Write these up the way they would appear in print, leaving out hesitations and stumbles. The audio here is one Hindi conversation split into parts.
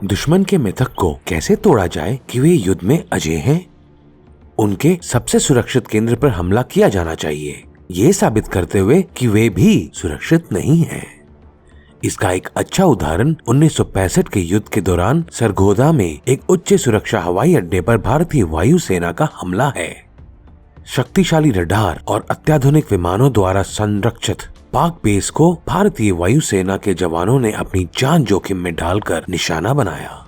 दुश्मन के मिथक को कैसे तोड़ा जाए कि वे युद्ध में अजेय हैं? उनके सबसे सुरक्षित केंद्र पर हमला किया जाना चाहिए, ये साबित करते हुए कि वे भी सुरक्षित नहीं हैं। इसका एक अच्छा उदाहरण 1965 के युद्ध के दौरान सरगोदा में एक उच्च सुरक्षा हवाई अड्डे पर भारतीय वायुसेना का हमला है। शक्तिशाली रडार और अत्याधुनिक विमानों द्वारा संरक्षित पाक बेस को भारतीय वायुसेना के जवानों ने अपनी जान जोखिम में डालकर निशाना बनाया।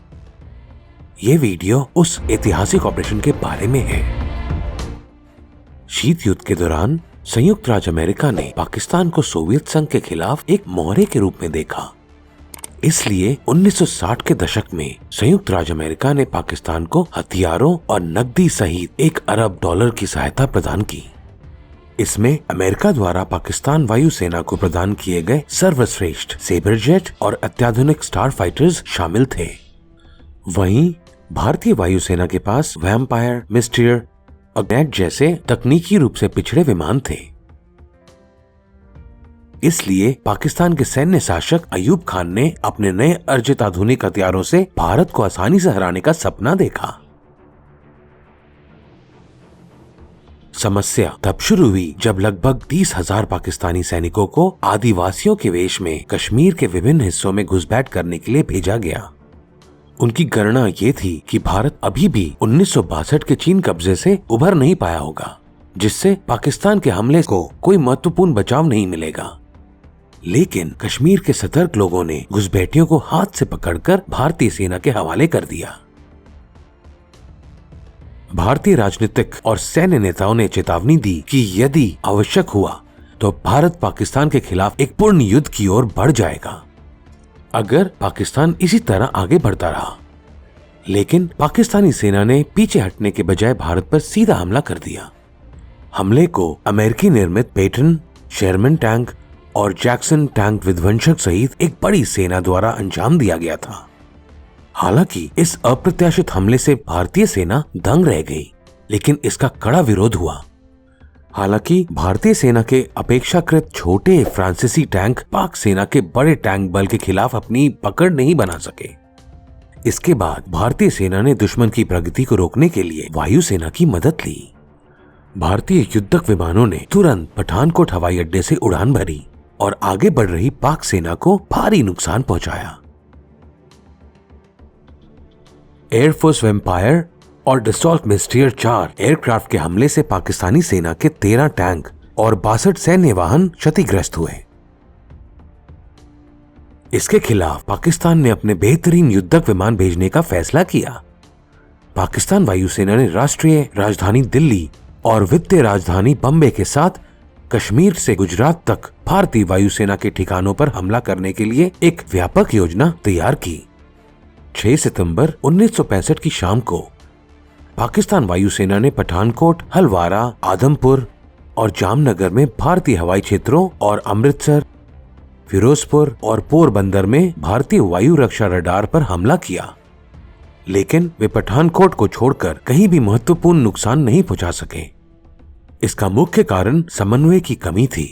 ये वीडियो उस ऐतिहासिक ऑपरेशन के बारे में है। शीत युद्ध के दौरान संयुक्त राज्य अमेरिका ने पाकिस्तान को सोवियत संघ के खिलाफ एक मोहरे के रूप में देखा। इसलिए 1960 के दशक में संयुक्त राज्य अमेरिका ने पाकिस्तान को हथियारों और नकदी सहित $1 अरब की सहायता प्रदान की। इसमें अमेरिका द्वारा पाकिस्तान वायुसेना को प्रदान किए गए सर्वश्रेष्ठ सेबर जेट और अत्याधुनिक स्टार फाइटर्स शामिल थे। वहीं भारतीय वायुसेना के पास वैम्पायर, मिस्टियर और नेट जैसे तकनीकी रूप से पिछड़े विमान थे। इसलिए पाकिस्तान के सैन्य शासक अयूब खान ने अपने नए अर्जित आधुनिक हथियारों से भारत को आसानी से हराने का सपना देखा। समस्या तब शुरू हुई जब लगभग 30,000 पाकिस्तानी सैनिकों को आदिवासियों के वेश में कश्मीर के विभिन्न हिस्सों में घुसपैठ करने के लिए भेजा गया। उनकी गणना ये थी कि भारत अभी भी 1962 के चीन कब्जे से उभर नहीं पाया होगा, जिससे पाकिस्तान के हमले को कोई महत्वपूर्ण बचाव नहीं मिलेगा। लेकिन कश्मीर के सतर्क लोगों ने घुसपैठियों को हाथ से पकड़कर भारतीय सेना के हवाले कर दिया। भारतीय राजनीतिक और सैन्य नेताओं ने चेतावनी दी कि यदि आवश्यक हुआ तो भारत पाकिस्तान के खिलाफ एक पूर्ण युद्ध की ओर बढ़ जाएगा अगर पाकिस्तान इसी तरह आगे बढ़ता रहा। लेकिन पाकिस्तानी सेना ने पीछे हटने के बजाय भारत पर सीधा हमला कर दिया। हमले को अमेरिकी निर्मित पैटन, शेरमैन टैंक और जैक्सन टैंक विध्वंसक सहित एक बड़ी सेना द्वारा अंजाम दिया गया था। हालांकि इस अप्रत्याशित हमले से भारतीय सेना दंग रह गई, लेकिन इसका कड़ा विरोध हुआ। हालांकि भारतीय सेना के अपेक्षाकृत छोटे फ्रांसीसी टैंक पाक सेना के बड़े टैंक बल के खिलाफ अपनी पकड़ नहीं बना सके। इसके बाद भारतीय सेना ने दुश्मन की प्रगति को रोकने के लिए वायुसेना की मदद ली। भारतीय युद्धक विमानों ने तुरंत पठानकोट हवाई अड्डे से उड़ान भरी और आगे बढ़ रही पाक सेना को भारी नुकसान पहुंचाया। एयरफोर्स वैम्पायर और डसॉल्ट मिस्टियर 4 एयरक्राफ्ट के हमले से पाकिस्तानी सेना के 13 टैंक और 62 सैन्य वाहन क्षतिग्रस्त हुए। इसके खिलाफ पाकिस्तान ने अपने बेहतरीन युद्धक विमान भेजने का फैसला किया। पाकिस्तान वायुसेना ने राष्ट्रीय राजधानी दिल्ली और वित्तीय राजधानी बम्बे के साथ कश्मीर से गुजरात तक भारतीय वायुसेना के ठिकानों पर हमला करने के लिए एक व्यापक योजना तैयार की। 6 सितंबर 1965 की शाम को पाकिस्तान वायुसेना ने पठानकोट, हलवारा, आदमपुर और जामनगर में भारतीय हवाई क्षेत्रों और अमृतसर, फिरोजपुर और पोरबंदर में भारतीय वायु रक्षा रडार पर हमला किया। लेकिन वे पठानकोट को छोड़कर कहीं भी महत्वपूर्ण नुकसान नहीं पहुंचा सके। इसका मुख्य कारण समन्वय की कमी थी।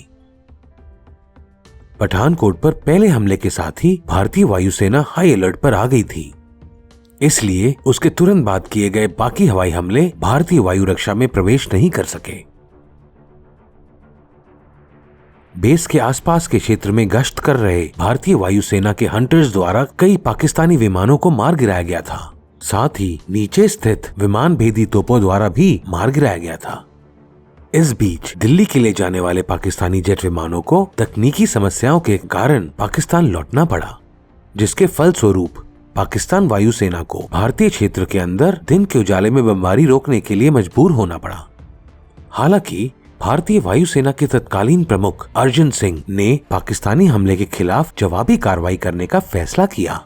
पठानकोट पर पहले हमले के साथ ही भारतीय वायुसेना हाई अलर्ट पर आ गई थी। इसलिए उसके तुरंत बाद किए गए बाकी हवाई हमले भारतीय वायु रक्षा में प्रवेश नहीं कर सके। बेस के आसपास के क्षेत्र में गश्त कर रहे भारतीय वायुसेना के हंटर्स द्वारा कई पाकिस्तानी विमानों को मार गिराया गया था। साथ ही नीचे स्थित विमान भेदी तोपों द्वारा भी मार गिराया गया था। इस बीच दिल्ली के लिए जाने वाले पाकिस्तानी जेट विमानों को तकनीकी समस्याओं के कारण पाकिस्तान लौटना पड़ा, जिसके फलस्वरूप पाकिस्तान वायुसेना को भारतीय क्षेत्र के अंदर दिन के उजाले में बमबारी रोकने के लिए मजबूर होना पड़ा। हालांकि भारतीय वायुसेना के तत्कालीन प्रमुख अर्जुन सिंह ने पाकिस्तानी हमले के खिलाफ जवाबी कार्रवाई करने का फैसला किया।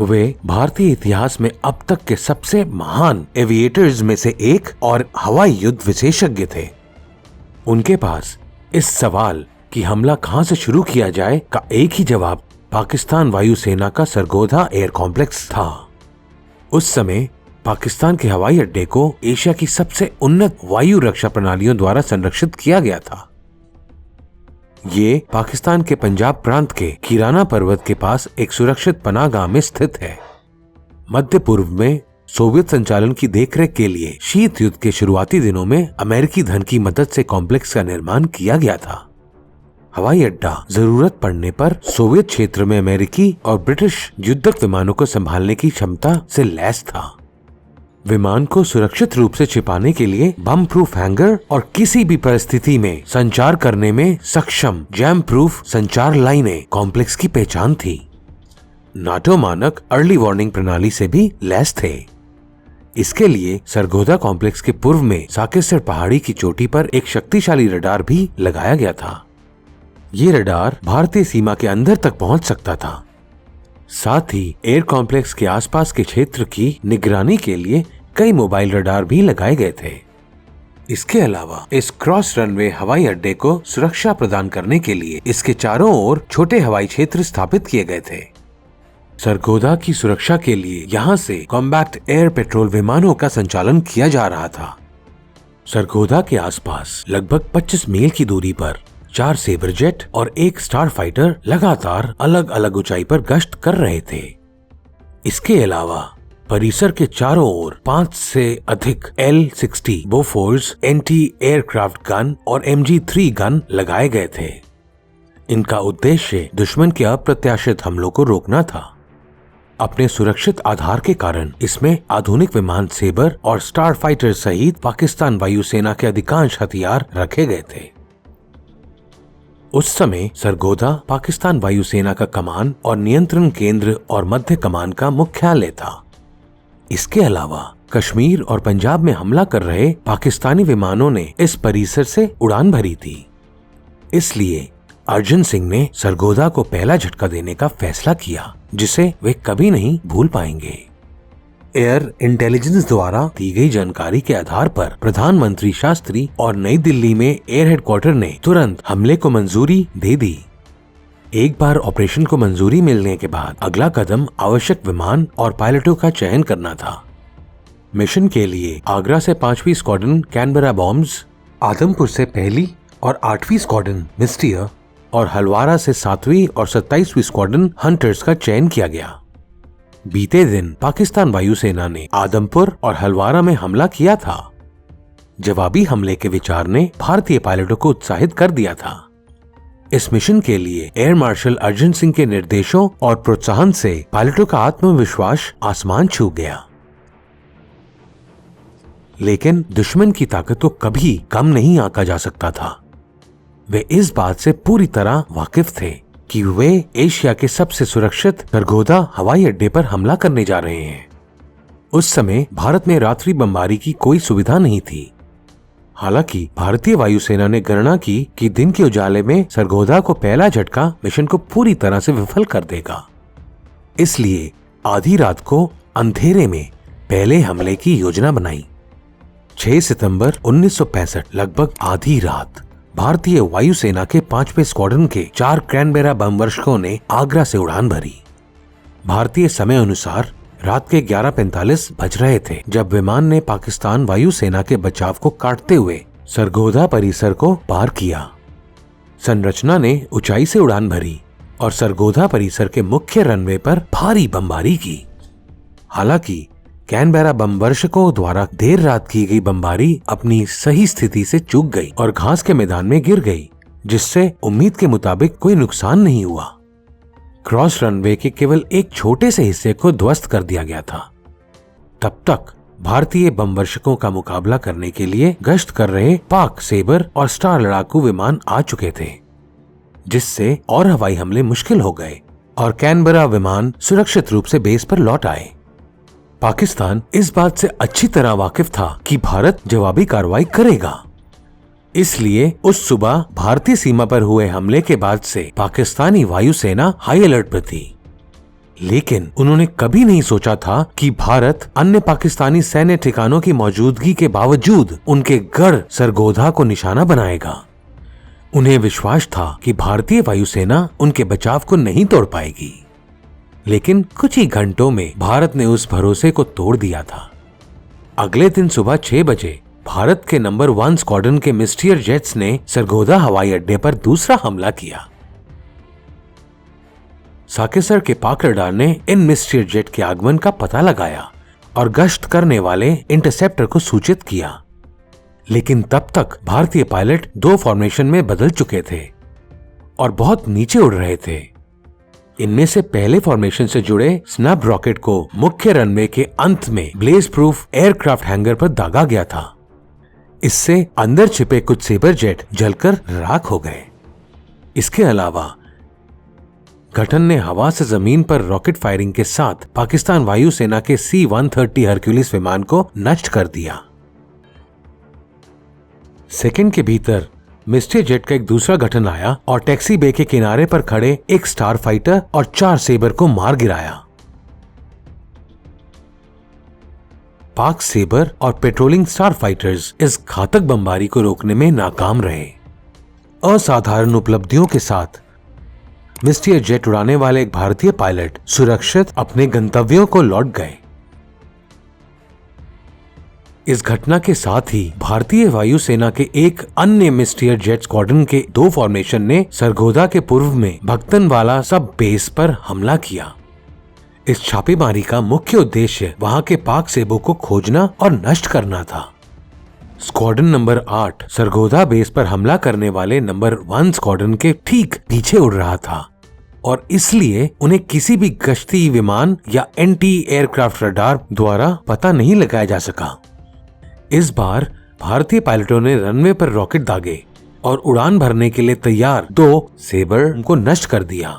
वे भारतीय इतिहास में अब तक के सबसे महान एविएटर्स में से एक और हवाई युद्ध विशेषज्ञ थे। उनके पास इस सवाल कि हमला कहां से शुरू किया जाए का एक ही जवाब पाकिस्तान वायुसेना का सरगोधा एयर कॉम्प्लेक्स था। उस समय पाकिस्तान के हवाई अड्डे को एशिया की सबसे उन्नत वायु रक्षा प्रणालियों द्वारा संरक्षित किया गया था। ये पाकिस्तान के पंजाब प्रांत के किराना पर्वत के पास एक सुरक्षित पनाहगाह में स्थित है। मध्य पूर्व में सोवियत संचालन की देखरेख के लिए शीत युद्ध के शुरुआती दिनों में अमेरिकी धन की मदद से कॉम्प्लेक्स का निर्माण किया गया था। हवाई अड्डा जरूरत पड़ने पर सोवियत क्षेत्र में अमेरिकी और ब्रिटिश युद्धक विमानों को संभालने की क्षमता से लैस था। विमान को सुरक्षित रूप से छिपाने के लिए बम प्रूफ हैंगर और किसी भी परिस्थिति में संचार करने में सक्षम जैम प्रूफ संचार लाइनें कॉम्प्लेक्स की पहचान थी। नाटो मानक अर्ली वार्निंग प्रणाली से भी लैस थे। इसके लिए सरगोदा कॉम्प्लेक्स के पूर्व में साकेसर पहाड़ी की चोटी पर एक शक्तिशाली रडार भी लगाया गया था। ये रडार भारतीय सीमा के अंदर तक पहुंच सकता था। साथ ही एयर कॉम्प्लेक्स के आसपास के क्षेत्र की निगरानी के लिए कई मोबाइल रडार भी लगाए गए थे। इसके अलावा इस क्रॉस रनवे हवाई अड्डे को सुरक्षा प्रदान करने के लिए इसके चारों ओर छोटे हवाई क्षेत्र स्थापित किए गए थे। सरगोदा की सुरक्षा के लिए यहाँ से कॉम्बैक्ट एयर पेट्रोल विमानों का संचालन किया जा रहा था। सरगोदा के आसपास लगभग 25 मील की दूरी पर 4 सेबर जेट और 1 स्टार फाइटर लगातार अलग अलग ऊंचाई पर गश्त कर रहे थे। इसके अलावा परिसर के चारों ओर 5 से अधिक L-60 Bofors anti aircraft gun और MG-3 गन लगाए गए थे। इनका उद्देश्य दुश्मन के अप्रत्याशित हमलों को रोकना था। अपने सुरक्षित आधार के कारण इसमें आधुनिक विमान सेबर और स्टार फाइटर सहित पाकिस्तान वायुसेना के अधिकांश हथियार रखे गए थे। उस समय सरगोदा पाकिस्तान वायुसेना का कमान और नियंत्रण केंद्र और मध्य कमान का मुख्यालय था। इसके अलावा कश्मीर और पंजाब में हमला कर रहे पाकिस्तानी विमानों ने इस परिसर से उड़ान भरी थी। इसलिए अर्जन सिंह ने सरगोदा को पहला झटका देने का फैसला किया, जिसे वे कभी नहीं भूल पाएंगे। एयर इंटेलिजेंस द्वारा दी गई जानकारी के आधार पर प्रधानमंत्री शास्त्री और नई दिल्ली में एयर हेडक्वार्टर ने तुरंत हमले को मंजूरी दे दी। एक बार ऑपरेशन को मंजूरी मिलने के बाद अगला कदम आवश्यक विमान और पायलटों का चयन करना था। मिशन के लिए आगरा से 5वीं स्क्वाड्रन कैनबरा बॉम्ब्स, आदमपुर से 1ली और 8वीं स्क्वाड्रन मिस्टियर और हलवारा से 7वीं और 27वीं स्क्वाड्रन हंटर्स का चयन किया गया। बीते दिन पाकिस्तान वायुसेना ने आदमपुर और हलवारा में हमला किया था। जवाबी हमले के विचार ने भारतीय पायलटों को उत्साहित कर दिया था। इस मिशन के लिए एयर मार्शल अर्जन सिंह के निर्देशों और प्रोत्साहन से पायलटों का आत्मविश्वास आसमान छू गया। लेकिन दुश्मन की ताकत को कभी कम नहीं आंका जा सकता था। वे इस बात से पूरी तरह वाकिफ थे कि वे एशिया के सबसे सुरक्षित सरगोदा हवाई अड्डे पर हमला करने जा रहे हैं। उस समय भारत में रात्रि बमबारी की कोई सुविधा नहीं थी। हालांकि भारतीय वायुसेना ने गणना की कि दिन के उजाले में सरगोदा को पहला झटका मिशन को पूरी तरह से विफल कर देगा। इसलिए आधी रात को अंधेरे में पहले हमले की योजना बनाई। 6 सितंबर 1965 लगभग आधी रात भारतीय वायुसेना के 5वें स्क्वाड्रन के 4 कैनबेरा बम वर्षकों ने आगरा से उड़ान भरी। भारतीय समय अनुसार रात के 11:45 बज रहे थे जब विमान ने पाकिस्तान वायुसेना के बचाव को काटते हुए सरगोदा परिसर को पार किया। संरचना ने ऊंचाई से उड़ान भरी और सरगोदा परिसर के मुख्य रनवे पर भारी बमबारी की। हालांकि कैनबेरा बम वर्षकों द्वारा देर रात की गई बमबारी अपनी सही स्थिति से चूक गई और घास के मैदान में गिर गई, जिससे उम्मीद के मुताबिक कोई नुकसान नहीं हुआ। क्रॉस रनवे के केवल एक छोटे से हिस्से को ध्वस्त कर दिया गया था। तब तक भारतीय बम वर्षकों का मुकाबला करने के लिए गश्त कर रहे पाक सेबर और स्टार लड़ाकू विमान आ चुके थे, जिससे और हवाई हमले मुश्किल हो गए और कैनबेरा विमान सुरक्षित रूप से बेस पर लौट आए। पाकिस्तान इस बात से अच्छी तरह वाकिफ था कि भारत जवाबी कार्रवाई करेगा। इसलिए उस सुबह भारतीय सीमा पर हुए हमले के बाद से पाकिस्तानी वायुसेना हाई अलर्ट पर थी। लेकिन उन्होंने कभी नहीं सोचा था कि भारत अन्य पाकिस्तानी सैन्य ठिकानों की मौजूदगी के बावजूद उनके गढ़ सरगोदा को निशाना बनाएगा। उन्हें विश्वास था कि भारतीय वायुसेना उनके बचाव को नहीं तोड़ पाएगी। लेकिन कुछ ही घंटों में भारत ने उस भरोसे को तोड़ दिया था। अगले दिन सुबह 6 बजे भारत के नंबर 1 स्क्वाड्रन के मिस्टियर जेट्स ने सरगोदा हवाई अड्डे पर दूसरा हमला किया। साकेसर के पाक रडार ने इन मिस्ट्रियर जेट के आगमन का पता लगाया और गश्त करने वाले इंटरसेप्टर को सूचित किया। लेकिन तब तक भारतीय पायलट 2 फॉर्मेशन में बदल चुके थे और बहुत नीचे उड़ रहे थे। इनमें से पहले फॉर्मेशन से जुड़े स्नब रॉकेट को मुख्य रनवे के अंत में ब्लेज प्रूफ एयरक्राफ्ट हैंगर पर दागा गया था। इससे अंदर छिपे कुछ सेबर जेट जलकर राख हो गए। इसके अलावा गठन ने हवा से जमीन पर रॉकेट फायरिंग के साथ पाकिस्तान वायुसेना के C-130 हरक्यूलिस विमान को नष्ट कर दिया। सेकंड के भीतर मिस्ट्रियर जेट का एक दूसरा गठन आया और टैक्सी बे के किनारे पर खड़े एक स्टार फाइटर और 4 सेबर को मार गिराया। पाक सेबर और पेट्रोलिंग स्टार फाइटर्स इस घातक बमबारी को रोकने में नाकाम रहे। असाधारण उपलब्धियों के साथ मिस्ट्रियर जेट उड़ाने वाले एक भारतीय पायलट सुरक्षित अपने गंतव्यों को लौट गए। इस घटना के साथ ही भारतीय वायुसेना के एक अन्य मिस्ट्रियर जेट स्क्वाड्रन के 2 फॉर्मेशन ने सरगोधा के पूर्व में भक्तनवाला सब बेस पर हमला किया। इस छापेमारी का मुख्य उद्देश्य वहां के पाक सेबों को खोजना और नष्ट करना था। स्क्वाड्रन नंबर 8 सरगोधा बेस पर हमला करने वाले नंबर 1 स्क्वाड्रन के ठीक पीछे उड़ रहा था और इसलिए उन्हें किसी भी गश्ती विमान या एंटी एयरक्राफ्ट रडार द्वारा पता नहीं लगाया जा सका। इस बार भारतीय पायलटों ने रनवे पर रॉकेट दागे और उड़ान भरने के लिए तैयार 2 सेबर को नष्ट कर दिया।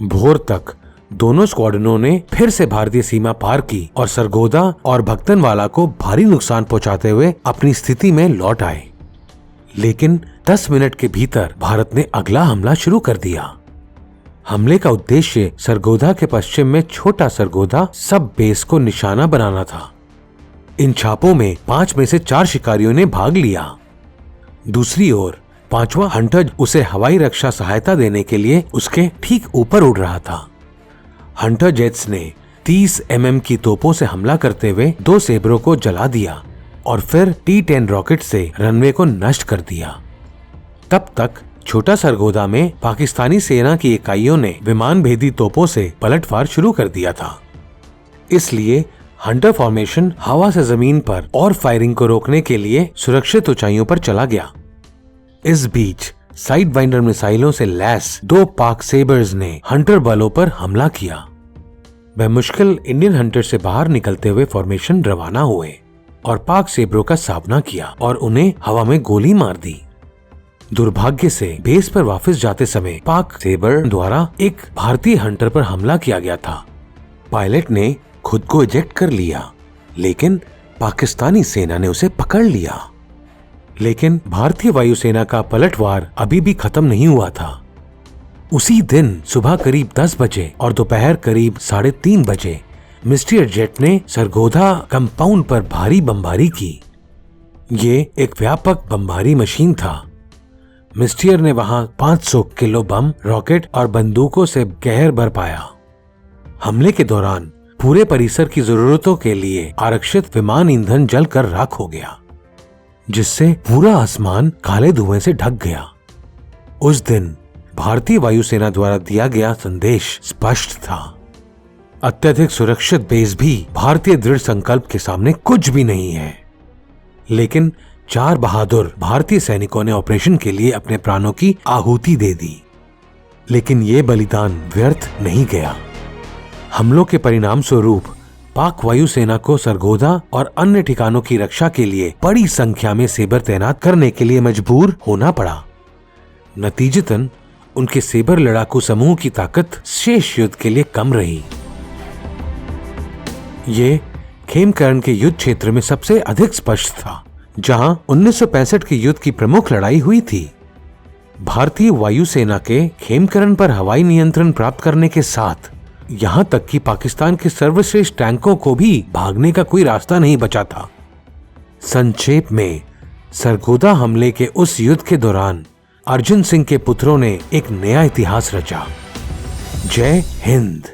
भोर तक दोनों स्क्वाड्रनों ने फिर से भारतीय सीमा पार की और सरगोधा और भक्तनवाला को भारी नुकसान पहुंचाते हुए अपनी स्थिति में लौट आए। लेकिन 10 मिनट के भीतर भारत ने अगला हमला शुरू कर दिया। हमले का उद्देश्य सरगोधा के पश्चिम में छोटा सरगोधा सब बेस को निशाना बनाना था। इन छापों में 5 में से 4 शिकारियों ने भाग लिया। दूसरी ओर 5वां हंटर उसे हवाई रक्षा सहायता देने के लिए उसके ठीक ऊपर उड़ रहा था। हंटर जेट्स ने 30 mm की तोपों से हमला करते हुए 2 सेबरों को जला दिया और फिर T-10 रॉकेट से रनवे को नष्ट कर दिया। तब तक छोटा सरगोधा में पाकिस्तानी सेना की इकाइयों ने विमान भेदी तोपों से पलटवार शुरू कर दिया था। इसलिए हंटर फॉर्मेशन हवा से जमीन पर और फायरिंग को रोकने के लिए सुरक्षित ऊंचाइयों पर चला गया। इस बीच साइड वाइंडर मिसाइलों से लैस 2 पाक सेबर्स ने हंटर बलों पर हमला किया। वह मुश्किल इंडियन हंटर से बाहर निकलते हुए फॉर्मेशन रवाना हुए और पाक सेबरों का सामना किया और उन्हें हवा में गोली मार दी। दुर्भाग्य से बेस पर वापस जाते समय पाक सेबर द्वारा एक भारतीय हंटर पर हमला किया गया था। पायलट ने खुद को इजेक्ट कर लिया, लेकिन पाकिस्तानी सेना ने उसे पकड़ लिया। लेकिन भारतीय वायुसेना का पलटवार अभी भी खत्म नहीं हुआ था। उसी दिन सुबह करीब 10 बजे और दोपहर करीब 3:30 बजे मिस्ट्रियर जेट ने सरगोधा कंपाउंड पर भारी बमबारी की। ये एक व्यापक बमबारी मशीन था। मिस्ट्रियर ने वहां 500 किलो बम, रॉकेट और बंदूकों से कहर भर पाया। हमले के दौरान पूरे परिसर की जरूरतों के लिए आरक्षित विमान ईंधन जलकर राख हो गया, जिससे पूरा आसमान काले धुएं से ढक गया। उस दिन भारतीय वायुसेना द्वारा दिया गया संदेश स्पष्ट था। अत्यधिक सुरक्षित बेस भी भारतीय दृढ़ संकल्प के सामने कुछ भी नहीं है। लेकिन 4 बहादुर भारतीय सैनिकों ने ऑपरेशन के लिए अपने प्राणों की आहुति दे दी। लेकिन ये बलिदान व्यर्थ नहीं गया। हमलों के परिणाम स्वरूप पाक वायुसेना को सरगोधा और अन्य ठिकानों की रक्षा के लिए बड़ी संख्या में सेबर तैनात करने के लिए मजबूर होना पड़ा। नतीजतन उनके सेबर लड़ाकू समूह की ताकत शेष युद्ध के लिए कम रही। ये खेमकरण के युद्ध क्षेत्र में सबसे अधिक स्पष्ट था, जहां 1965 के युद्ध की प्रमुख लड़ाई हुई थी। भारतीय वायुसेना के खेमकरण पर हवाई नियंत्रण प्राप्त करने के साथ यहाँ तक कि पाकिस्तान के सर्वश्रेष्ठ टैंकों को भी भागने का कोई रास्ता नहीं बचा था। संक्षेप में, सरगोधा हमले के उस युद्ध के दौरान अर्जुन सिंह के पुत्रों ने एक नया इतिहास रचा। जय हिंद।